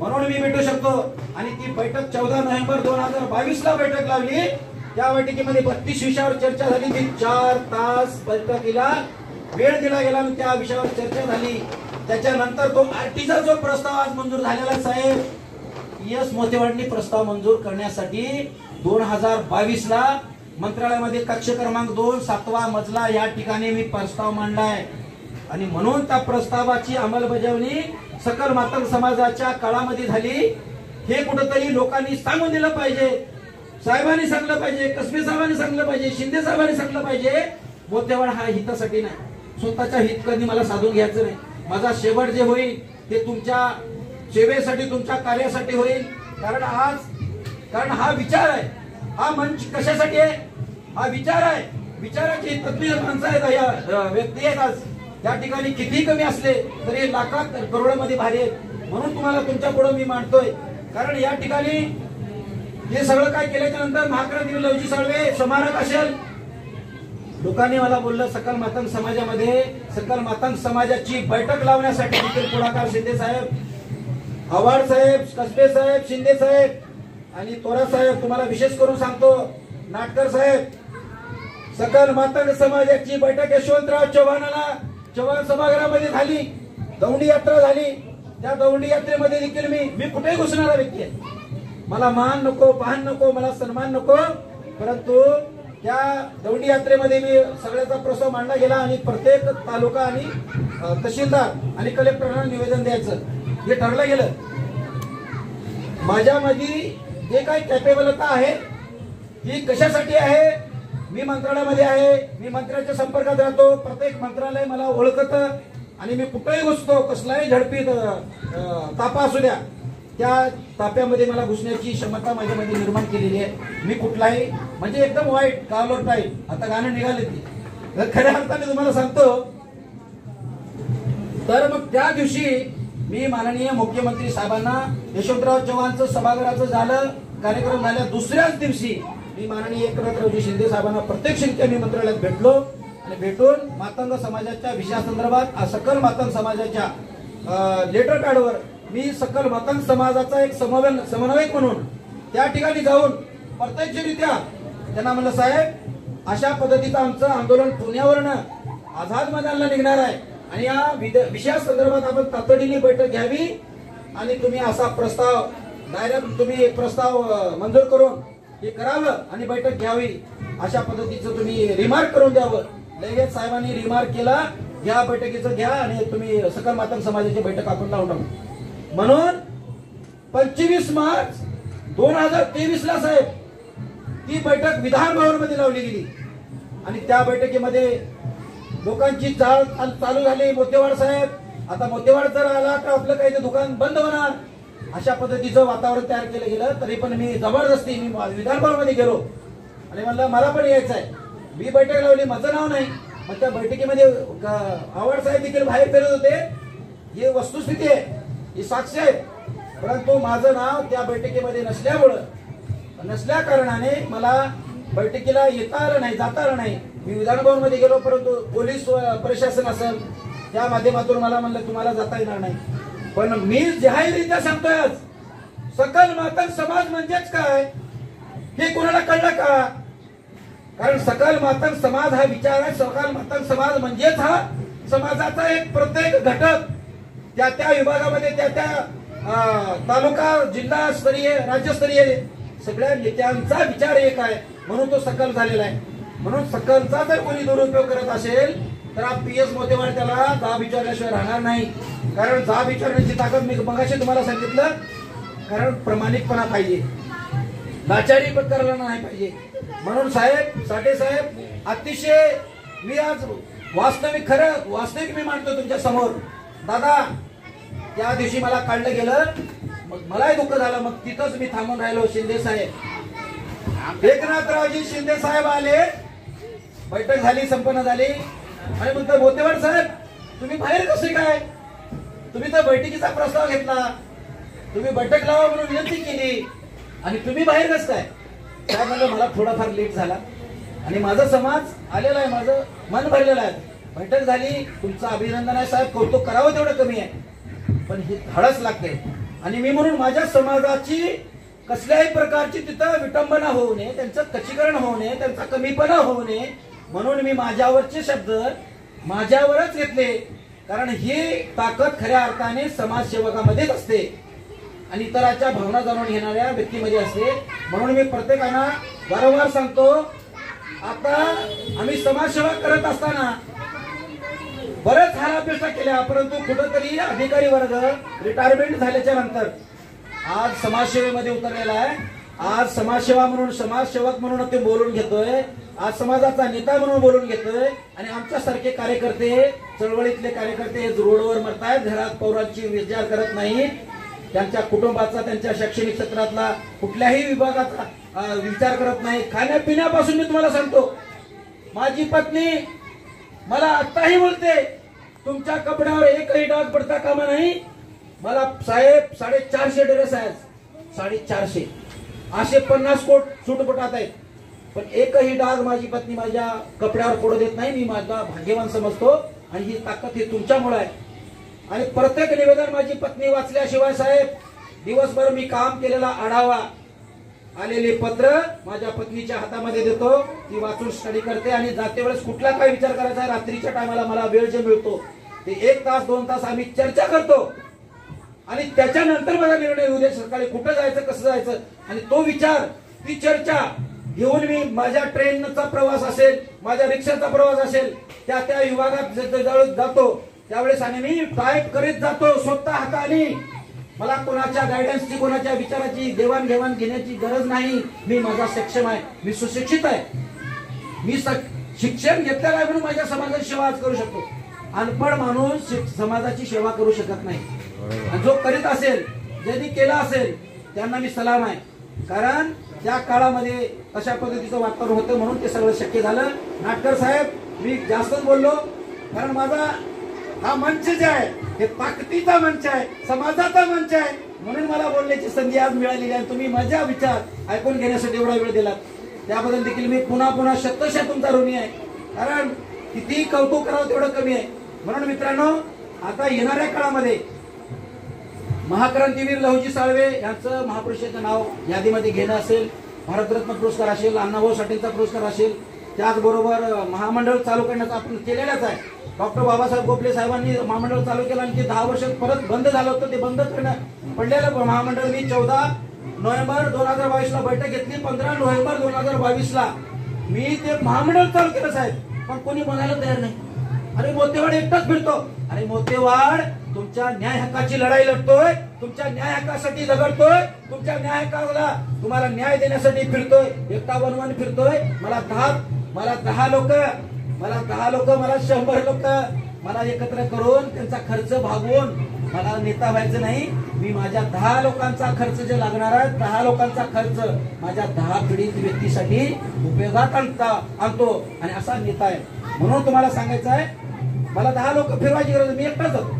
म्हणून मी भेटू शकतो। आणि ती बैठक 14 नोव्हेंबर 2022 ला बैठक लावली। त्या बैठकीमध्ये 32 विषयावर चर्चा झाली। ती 4 तास बैठकीला वेळ दिला गेला आणि त्या विषयावर चर्चा झाली। त्याच्यानंतर तो आरटीचा जो प्रस्ताव आज मंजूर झालेला साहेब, एस मोतेवाडनी प्रस्ताव मंजूर करण्यासाठी 2022 ला मंत्रालयामध्ये कक्ष क्रमांक 2 7वा मजला या ठिकाणी मी प्रस्ताव मांडलाय। आणि म्हणून त्या प्रस्तावाची अंमलबजावणी सकल मातंग समाजाच्या काळामध्ये झाली। हे कुठेतरी लोकांनी सांगून दिलं पाहिजे, साहेबांनी सांगलं पाहिजे, कसबे साहेबांनी सांगलं पाहिजे, शिंदे साहेबांनी सांगलं पाहिजे। मोतेवाड हा हितासाठी नाही, स्वतःच्या हित कधी मला साधून घ्यायचं नाही। माझा शेवट जे होईल ते तुमच्या सेवेसाठी, तुमच्या कार्यासाठी होईल। कारण हा विचार आहे, हा मंच कशासाठी आहे? हा विचार आहे, विचाराची तत्त्वीय माणसं आहेत, या व्यक्ती आहेत। आज त्या ठिकाणी किती कमी असले तरी लाखात करोडामध्ये भारी आहेत। म्हणून तुम्हाला तुमच्या पुढे मी मांडतोय। कारण या ठिकाणी हे सगळं काय केल्याच्या नंतर महाक्रांती लवजी साळवे स्मारक असेल, लोकांनी मला बोललं सकल मातंग समाजामध्ये सकल मातंग समाजाची बैठक लावण्यासाठी देखील पुढाकार शिंदे साहेब, आव्हाड साहेब, कसबे साहेब, शिंदे साहेब आणि तोरा साहेब, तुम्हाला विशेष करून सांगतो नाटकर साहेब, सकल मातंग समाजाची बैठक यशवंतराव चव्हाण सभागृहामध्ये झाली। दौंडी यात्रा झाली। त्या दौंडी यात्रेमध्ये देखील मी कुठेही घुसणारा व्यक्ती आहे। मला मान नको, पाहन नको, मला सन्मान नको, परंतु त्या दौंडी यात्रेमध्ये मी सगळ्याचा प्रस्ताव मांडला गेला आणि प्रत्येक तालुका आणि तहसीलदार आणि कलेक्टरांना निवेदन द्यायचं हे ठरलं गेलं। माझ्यामध्ये जे काही कॅपेबलता आहे ही कशासाठी आहे? मी मंत्रालयामध्ये आहे, मी मंत्र्याच्या संपर्कात राहतो, प्रत्येक मंत्रालय मला ओळखत आणि मी कुठेही घुसतो, कसलाही झडपीत तापा असू द्या, त्या ताप्यामध्ये मला घुसण्याची क्षमता माझ्यामध्ये निर्माण केलेली आहे। मी कुठलाही म्हणजे एकदम वाईट कालर टाईप, आता गाणं निघाले ते खऱ्या अर्थाने तुम्हाला सांगतो। तर मग त्या दिवशी मी माननीय मुख्यमंत्री साहेबांना यशवंतराव चव्हाणचं सभागृहाचं झालं, कार्यक्रम झाल्या दुसऱ्याच दिवशी मी माननीय एकनाथरावजी शिंदे साहेबांना प्रत्यक्षरित्या मी मंत्रालयात भेटलो आणि भेटून मातंग समाजाच्या विषयासंदर्भात सकल मातंग समाजाच्या लेटर पॅडवर मी सकल मातंग समाजाचा एक समन्वयक म्हणून त्या ठिकाणी जाऊन प्रत्यक्षरित्या त्यांना म्हणलं, साहेब अशा पद्धतीचं आमचं आंदोलन पुण्यावरनं आझाद मैदानला निघणार आहे आणि या विषयासंदर्भात आपण तातडीने बैठक घ्यावी आणि तुम्ही असा प्रस्ताव डायरेक्ट तुम्ही एक प्रस्ताव मंजूर करून हे करावं आणि बैठक घ्यावी, अशा पद्धतीचं तुम्ही रिमार्क करून द्यावं। लगेच साहेबांनी रिमार्क केला, घ्या बैठकीचं घ्या आणि तुम्ही सकल मातंग समाजाची बैठक आपण लावून टाकू। म्हणून 25 मार्च 2023 ला साहेब ती बैठक विधान भवनमध्ये लावली गेली आणि त्या बैठकीमध्ये लोकांची चाल चालू झाली। मोतेवाड साहेब, आता मोतेवाड जर आला तर आपलं काही दुकान बंद होणार, अशा पद्धतीचं वातावरण तयार केलं गेलं। तरी पण मी जबरदस्ती मी विधान भवनमध्ये गेलो आणि म्हणलं मला पण यायचं आहे। मी बैठक लावली, माझं नाव नाही। मग त्या बैठकीमध्ये आव्हाड साहेब देखील बाहेर फिरत होते, ही वस्तुस्थिती आहे, ही साक्ष आहे। परंतु माझं नाव त्या बैठकीमध्ये नसल्या कारणाने मला बैठकीला येता आलं नाही, जाता आलं नाही। मी विधान भवनमध्ये गेलो, परंतु पोलीस प्रशासन असेल त्या माध्यमातून मला म्हणलं तुम्हाला जाता येणार नाही। पण मी जाहीररित्या सांगतोय आज सकल मातंग समाज म्हणजेच काय हे कोणाला कळलं का? कारण सकल मातंग समाज हा विचार आहे। सकल मातंग समाज म्हणजेच हा समाजाचा एक प्रत्येक घटक त्या त्या विभागामध्ये त्या त्या तालुका जिल्हास्तरीय राज्यस्तरीय सगळ्या नेत्यांचा विचार एक आहे, म्हणून तो सकल झालेला आहे। म्हणून सकलचा जर कोणी दुरुपयोग करत असेल तर PS मोतेवाड त्याला जाब विचारल्याशिवाय राहणार नाही। कारण जाब विचारण्याची ताकद मी मगाशी तुम्हाला सांगितलं, कारण प्रामाणिकपणा पाहिजे, लाचारी पत्करायला नाही पाहिजे। म्हणून साहेब साठे साहेब अतिशय मी आज वास्तविक मी मांडतो तुमच्या समोर। दादा त्या दिवशी मला काढलं गेलं, मग मलाही दुःख झालं, मग तिथंच मी थांबून राहिलो। शिंदे साहेब एकनाथरावजी शिंदे साहेब आले, बैठक झाली, संपन्न झाली आणि म्हणतो मोतेवाड साहेब तुम्ही बाहेर कसे काय? तुम्ही तर बैठकीचा प्रस्ताव घेतला, तुम्ही बैठक लावा म्हणून विनंती केली आणि तुम्ही बाहेर कसं काय? काय म्हणलं मला थोडाफार लेट झाला आणि माझा समाज आलेला आहे, माझं मन भरलेलं आहे। बैठक झाली, तुमचं अभिनंदन आहे साहेब, कौतुक करावं तेवढं कमी आहे, पण ही धाडस लागते। आणि मी म्हणून माझ्या समाजाची कसल्याही प्रकारची तिथं विटंबना होऊ नये, त्यांचं कचीकरण होऊ नये, त्यांचा कमीपणा होऊ नये म्हणून मी माझ्यावरचे शब्द माझ्यावरच घेतले. कारण ही ताकद खऱ्या अर्थाने समाजसेवकामध्येच असते आणि इतरांच्या भावना जाणून घेणाऱ्या व्यक्तीमध्ये असते. म्हणून मी प्रत्येकांना वारंवार सांगतो, आता आम्ही समाजसेवा करत असताना बरेच हालापेष्टा केल्या, परंतु कुठेतरी अधिकारी वर्ग रिटायरमेंट झाल्याच्या नंतर आज समाजसेवेमध्ये उतरलेला आहे. आज समाजसेवा म्हणून, समाजसेवक म्हणून ते बोलून घेतोय, आज समाजाचा नेता म्हणून बोलून घेतोय आणि आमच्यासारखे कार्यकर्ते, चळवळीतले कार्यकर्ते रोडवर मरतायत, घरात पौरांची विचार करत नाहीत, त्यांच्या कुटुंबाचा, त्यांच्या शैक्षणिक क्षेत्रातला कुठल्याही विभागाचा विचार करत नाही. खाण्यापिण्यापासून मी तुम्हाला सांगतो, माझी पत्नी मला आत्ताही बोलते, तुमच्या कपड्यावर एकही डाग पडता कामा नाही. मला साहेब 450 ड्रेस आहेत, 450 असे 50 कोट सूटबुटात आहेत, पण एकही डाग माझी पत्नी माझ्या कपड्यावर पडू देत नाही. मी माझा भाग्यवान समजतो आणि ही ताकद ही तुमच्यामुळे आहे. आणि प्रत्येक निवेदन माझी पत्नी वाचल्याशिवाय साहेब दिवसभर मी काम केलेला आढावा, आलेले पत्र माझ्या पत्नीच्या हातामध्ये देतो, ती वाचून स्टडी करते आणि जाते वेळेस कुठला काय विचार करायचा आहे रात्रीच्या टायमाला मला वेळ जे मिळतो ते 1 तास 2 तास आम्ही चर्चा करतो आणि त्याच्यानंतर माझा निर्णय उद्या सकाळी कुठं जायचं, कसं जायचं. आणि तो विचार, ती चर्चा घेऊन मी माझ्या ट्रेनचा प्रवास असेल, माझ्या रिक्षाचा प्रवास असेल, त्या त्या विभागात जातो त्यावेळेस आणि मी टाईप करीत जातो स्वतः हाताने. मला कोणाच्या गायडन्सची, कोणाच्या विचाराची देवाणघेवाण घेण्याची गरज नाही. मी माझा सक्षम आहे, मी सुशिक्षित आहे, मी शिक्षण घेतलेलं आहे म्हणून माझ्या समाजाची सेवा आज करू शकतो. अनपढ माणूस समाजाची सेवा करू शकत नाही. जो करीत असेल, ज्यांनी केला असेल त्यांना मी सलाम आहे. कारण त्या काळामध्ये अशा पद्धतीचं वातावरण होतं म्हणून ते सगळं शक्य झालं. नाटकर साहेब, मी जास्तच बोललो कारण माझा हा मंच जे आहे हे ताकदीचा मंच आहे, समाजाचा मंच आहे, म्हणून मला बोलण्याची संधी आज मिळालेली आहे. तुम्ही माझा विचार ऐकून घेण्यासाठी एवढा वेळ दिलात त्याबद्दल देखील मी पुन्हा पुन्हा शतशः तुमचा ऋणी आहे. कारण किती कौतुक करावं तेवढं कमी आहे. म्हणून मित्रांनो, आता येणाऱ्या काळामध्ये महाक्रांतीवीर लहुजी साळवे यांचं महापुरुषाचं नाव यादीमध्ये घेणं असेल, भारतरत्न पुरस्कार असेल, अण्णाभाऊ साठेंचा पुरस्कार असेल, त्याचबरोबर महामंडळ चालू करण्याचा आपण केलेलाच आहे. डॉक्टर बाबासाहेब गोखले साहेबांनी महामंडळ चालू केलं आणि ते 10 वर्ष परत बंद झालं होतं, ते बंद करण्यात पडलेलं महामंडळ मी 14 नोव्हेंबर 2022 ला बैठक घेतली. 15 नोव्हेंबर 2022 ला मी ते महामंडळ चालू केलं साहेब, पण कोणी म्हणायला तयार नाही. अरे मोतेवाड एकटाच फिरतो. अरे मोतेवाड तुमच्या न्याय हक्काची लढाई लढतोय, तुमच्या न्याय हक्कासाठी झगडतोय, तुमच्या न्याय हक्काला तुम्हाला न्याय देण्यासाठी फिरतोय, एकटा बनवून फिरतोय. मला 10 लोक, मला 100 लोक मला एकत्र करून त्यांचा खर्च भागवून मला नेता व्हायचं नाही. मी माझ्या 10 लोकांचा खर्च जे लागणार आहे, 10 लोकांचा खर्च माझ्या 10 पीडित व्यक्तीसाठी उपयोगात आणतो आणि असा नेता आहे. म्हणून तुम्हाला सांगायचं आहे, मला 10 लोक फिरवायची गरज, मी एकटाच जातो.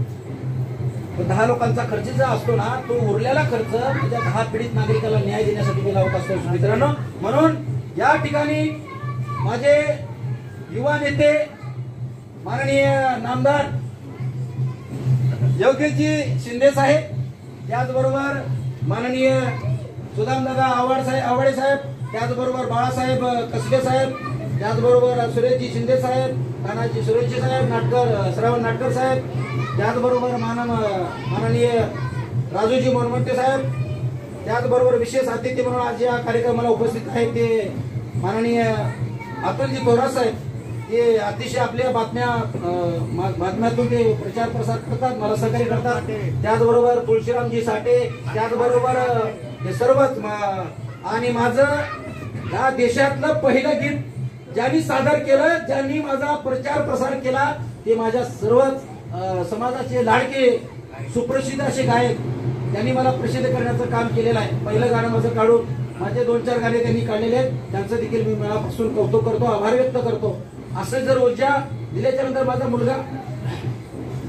10 लोकांचा खर्च जो असतो ना, तो उरलेला खर्च माझ्या 10 पीडित नागरिकाला न्याय देण्यासाठी मी लावत असतो मित्रांनो. म्हणून या ठिकाणी माझे युवा नेते माननीय नामदार योगेशजी शिंदे साहेब, त्याचबरोबर माननीय सुदामदादा आवाडे साहेब, त्याचबरोबर बाळासाहेब कसबे साहेब, त्याचबरोबर सुरेशजी शिंदे साहेब, तानाजी सुरेशजी साहेब, श्रावण नाटकर साहेब, त्याचबरोबर माननीय राजूजी मोरमंटे साहेब, त्याचबरोबर विशेष अतिथी म्हणून आज या कार्यक्रमाला उपस्थित आहेत ते माननीय अतुलजी थोरात साहेब. ते अतिशय आपल्या बातम्यातून ते प्रचार प्रसार करतात, मला सहकार्य करतात. त्याचबरोबर तुळशीरामजी साठे, त्याचबरोबर हे सर्वच. आणि माझं या देशातलं पहिलं गीत ज्यांनी सादर केलं, ज्यांनी माझा प्रचार प्रसार केला, ते माझ्या सर्वच समाजाचे लाडके सुप्रसिद्ध असे गायक, त्यांनी मला प्रसिद्ध करण्याचं काम केलेलं आहे. पहिलं गाणं माझं काढून माझे 2-4 गाणे त्यांनी काढलेले आहेत, त्यांचं देखील मी मनापासून कौतुक करतो, आभार व्यक्त करतो. असं जर ऊर्जा दिल्याच्या नंतर माझा मुलगा